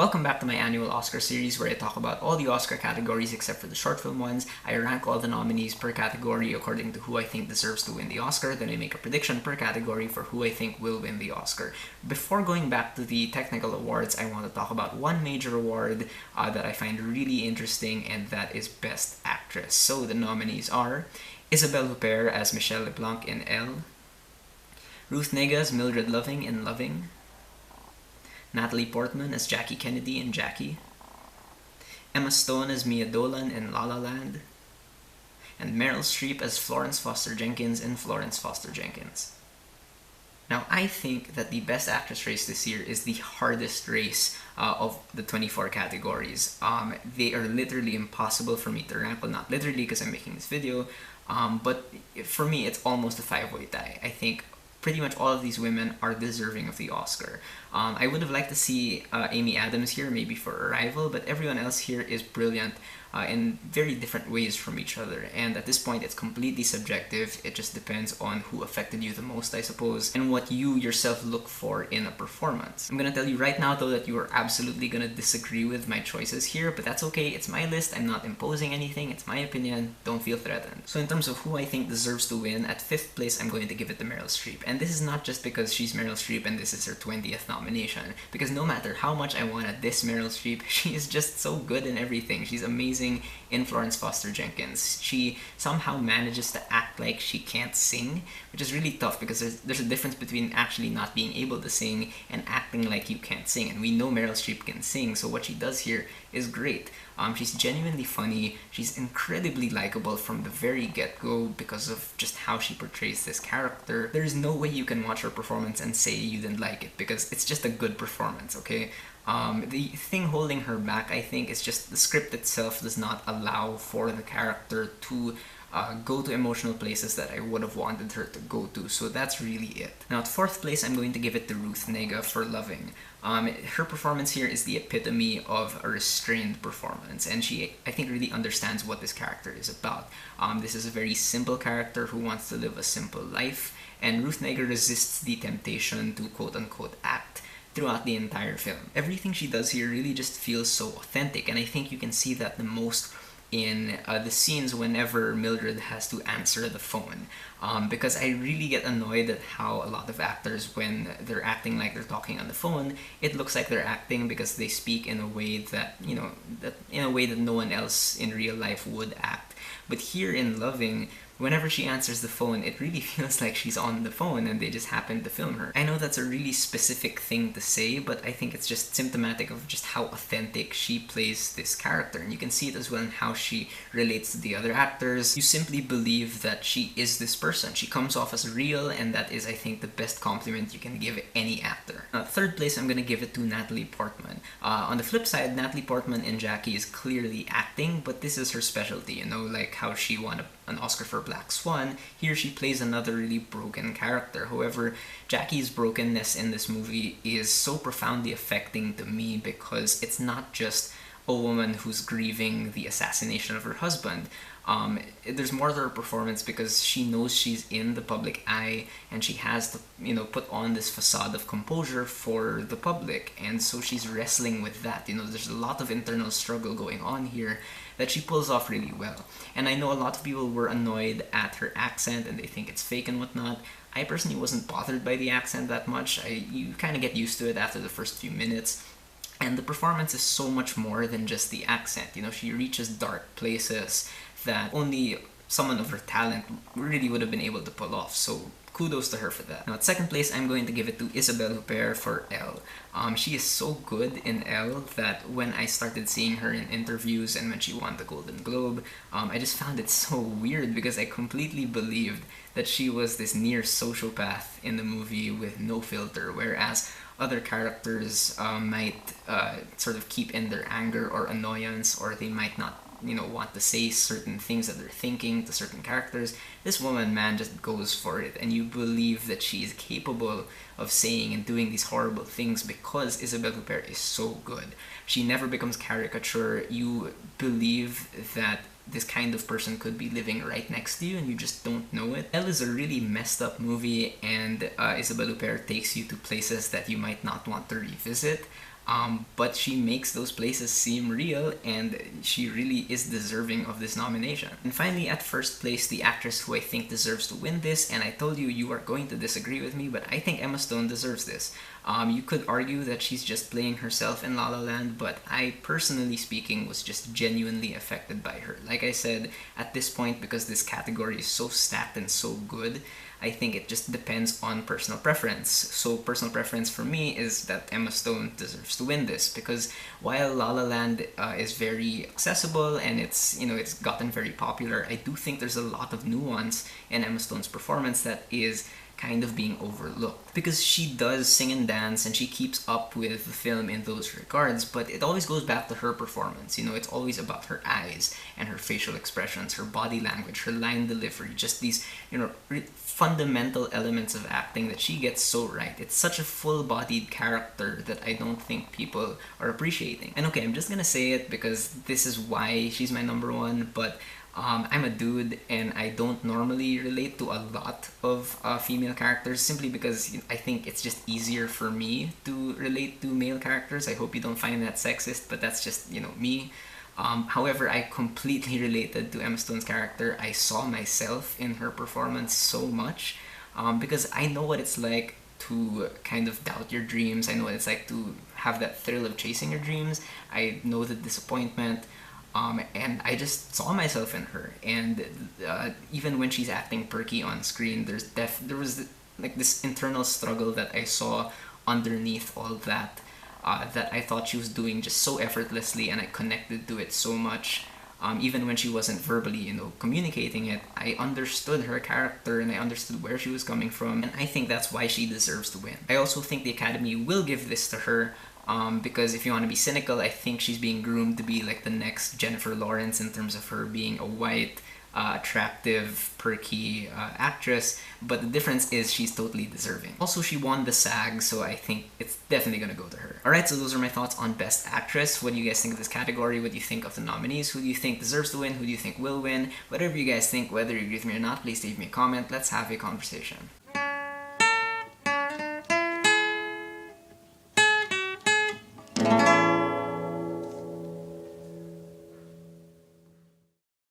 Welcome back to my annual Oscar series where I talk about all the Oscar categories except for the short film ones. I rank all the nominees per category according to who I think deserves to win the Oscar, then I make a prediction per category for who I think will win the Oscar. Before going back to the technical awards, I want to talk about one major award that I find really interesting, and that is Best Actress. So the nominees are Isabelle Huppert as Michelle LeBlanc in Elle, Ruth Negga as Mildred Loving in Loving, Natalie Portman as Jackie Kennedy in Jackie, Emma Stone as Mia Dolan in La La Land, and Meryl Streep as Florence Foster Jenkins in Florence Foster Jenkins. Now, I think that the Best Actress race this year is the hardest race of the 24 categories. They are literally impossible for me to rank. Well, not literally because I'm making this video, but for me it's almost a five-way tie. I think pretty much all of these women are deserving of the Oscar. I would have liked to see Amy Adams here, maybe for Arrival, but everyone else here is brilliant in very different ways from each other. And at this point, it's completely subjective. It just depends on who affected you the most, I suppose, and what you yourself look for in a performance. I'm gonna tell you right now, though, that you are absolutely gonna disagree with my choices here, but that's okay. It's my list. I'm not imposing anything. It's my opinion. Don't feel threatened. So in terms of who I think deserves to win, at 5th place, I'm going to give it to Meryl Streep. And this is not just because she's Meryl Streep and this is her 20th nomination, because no matter how much I want to diss Meryl Streep, she is just so good in everything. She's amazing in Florence Foster Jenkins. She somehow manages to act like she can't sing, which is really tough because there's a difference between actually not being able to sing and acting like you can't sing. And we know Meryl Streep can sing, so what she does here is great. She's genuinely funny. She's incredibly likable from the very get-go because of just how she portrays this character. There's no way you can watch her performance and say you didn't like it, because it's just a good performance, okay? The thing holding her back, I think, is just the script itself does not allow for the character to go to emotional places that I would have wanted her to go to, so that's really it. Now, at 4th place, I'm going to give it to Ruth Negga for Loving. Her performance here is the epitome of a restrained performance, and she, I think, really understands what this character is about. This is a very simple character who wants to live a simple life, and Ruth Negga resists the temptation to quote-unquote act throughout the entire film. Everything she does here really just feels so authentic, and I think you can see that the most in the scenes whenever Mildred has to answer the phone, because I really get annoyed at how a lot of actors, when they're acting like they're talking on the phone, it looks like they're acting because they speak in a way that, you know, that no one else in real life would act. But here in Loving, whenever she answers the phone, it really feels like she's on the phone and they just happen to film her. I know that's a really specific thing to say, but I think it's just symptomatic of just how authentic she plays this character. And you can see it as well in how she relates to the other actors. You simply believe that she is this person. She comes off as real, and that is, I think, the best compliment you can give any actor. 3rd place, I'm gonna give it to Natalie Portman. On the flip side, Natalie Portman in Jackie is clearly acting, but this is her specialty, you know, like how she won an Oscar for Black Swan. Here she plays another really broken character. However, Jackie's brokenness in this movie is so profoundly affecting to me because it's not just a woman who's grieving the assassination of her husband. There's more to her performance because she knows she's in the public eye and she has to, you know, put on this facade of composure for the public, and so she's wrestling with that. You know, there's a lot of internal struggle going on here that she pulls off really well. And I know a lot of people were annoyed at her accent and they think it's fake and whatnot. I personally wasn't bothered by the accent that much. You kind of get used to it after the first few minutes. And the performance is so much more than just the accent. You know, she reaches dark places that only someone of her talent really would have been able to pull off. So kudos to her for that. Now, at 2nd place, I'm going to give it to Isabelle Huppert for Elle. She is so good in Elle that when I started seeing her in interviews and when she won the Golden Globe, I just found it so weird because I completely believed that she was this near sociopath in the movie with no filter, whereas other characters might sort of keep in their anger or annoyance, or they might not, you know, want to say certain things that they're thinking to certain characters. This woman, man, just goes for it, and you believe that she is capable of saying and doing these horrible things because Isabelle Huppert is so good. She never becomes caricature. You believe that this kind of person could be living right next to you and you just don't know it. Elle is a really messed up movie, and Isabelle Huppert takes you to places that you might not want to revisit. but she makes those places seem real, and she really is deserving of this nomination. And finally, at first place, the actress who I think deserves to win this, and I told you you are going to disagree with me, but I think Emma Stone deserves this. You could argue that she's just playing herself in La La Land, but I, personally speaking, was just genuinely affected by her. Like I said, at this point, because this category is so stacked and so good, I think it just depends on personal preference. So personal preference for me is that Emma Stone deserves to win this, because while La La Land is very accessible and it's gotten very popular, I do think there's a lot of nuance in Emma Stone's performance that is kind of being overlooked, because she does sing and dance and she keeps up with the film in those regards, but it always goes back to her performance. It's always about her eyes and her facial expressions, her body language, her line delivery, just these fundamental elements of acting that she gets so right. It's such a full-bodied character that I don't think people are appreciating. And okay, I'm just gonna say it because this is why she's my number one, but I'm a dude and I don't normally relate to a lot of female characters, simply because I think it's just easier for me to relate to male characters. I hope you don't find that sexist, but that's just, me. However, I completely related to Emma Stone's character. I saw myself in her performance so much, because I know what it's like to kind of doubt your dreams. I know what it's like to have that thrill of chasing your dreams. I know the disappointment. And I just saw myself in her, and even when she's acting perky on screen, there was like this internal struggle that I saw underneath all that, that I thought she was doing just so effortlessly, and I connected to it so much. Even when she wasn't verbally, communicating it, I understood her character and I understood where she was coming from, and I think that's why she deserves to win. I also think the Academy will give this to her, because if you want to be cynical, I think she's being groomed to be like the next Jennifer Lawrence in terms of her being a white, attractive, perky actress, but the difference is she's totally deserving. Also, she won the SAG, so I think it's definitely gonna go to her. Alright, so those are my thoughts on Best Actress. What do you guys think of this category? What do you think of the nominees? Who do you think deserves to win? Who do you think will win? Whatever you guys think, whether you agree with me or not, please leave me a comment. Let's have a conversation.